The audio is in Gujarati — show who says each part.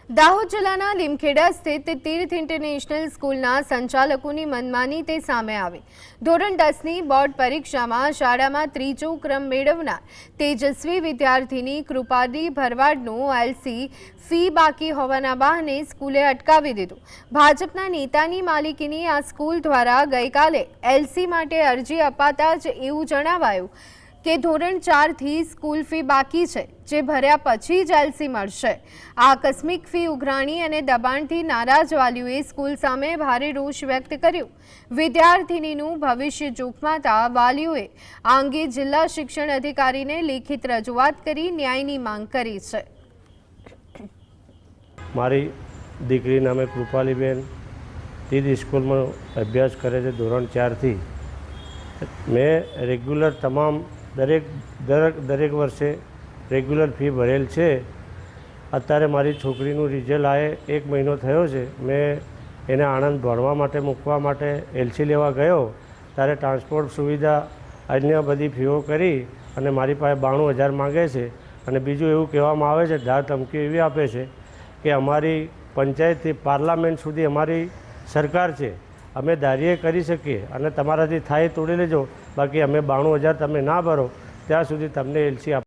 Speaker 1: દાહોદ જિલ્લાના લીમખેડા સ્થિત તીર્થ ઇન્ટરનેશનલ સ્કૂલના સંચાલકોની મનમાની તે સામે આવી। ધોરણ 10ની બોર્ડ પરીક્ષામાં શાળામાં ત્રીજો ક્રમ મેળવનાર તેજસ્વી વિદ્યાર્થીની કૃપાલી ભરવાડનું એલસી ફી બાકી હોવાના બહાને સ્કૂલે અટકાવી દીધું। ભાજપના નેતાની માલિકીની આ સ્કૂલ દ્વારા ગઈકાલે એલસી માટે અરજી અપાતા જ એવું જણાવાયું કે ધોરણ 4થી સ્કૂલ ફી બાકી છે, જે ભર્યા પછી જ એલસી મળશે। આ આકસ્મિક ફી ઉઘરાણી અને દબાણથી નારાજ વાલીઓએ સ્કૂલ સામે ભારે રોષ વ્યક્ત કર્યો। વિદ્યાર્થિનીનું ભવિષ્ય જોખમાતા વાલીઓએ આ અંગે જિલ્લા શિક્ષણ અધિકારીને લેખિત રજૂઆત કરી ન્યાયની માંગ કરી છે।
Speaker 2: મારી દીકરી નામે કૃપાલીબેન તીર્થ સ્કૂલમાં અભ્યાસ કરે છે ધોરણ 4થી। મેં રેગ્યુલર તમામ દરેક વર્ષે રેગ્યુલર ફી ભરેલ છે। અત્યારે મારી છોકરીનું રિઝલ્ટ આવે 1 મહિનો થયો છે। મેં એને આણંદ ભણવા માટે મૂકવા માટે એલસી લેવા ગયો ત્યારે ટ્રાન્સપોર્ટ સુવિધા અન્ય બધી ફીઓ કરી અને મારી પાસે 92,000 માગે છે। અને બીજું એવું કહેવામાં આવે છે, ધાર ધમકી એવી આપે છે કે અમારી પંચાયતથી પાર્લામેન્ટ સુધી અમારી સરકાર છે, અમે ધારીએ કરી શકીએ અને તમારાથી થાય તોડી લેજો, બાકી અમે 92,000 તમે ના ભરો ત્યાં સુધી તમને એલસી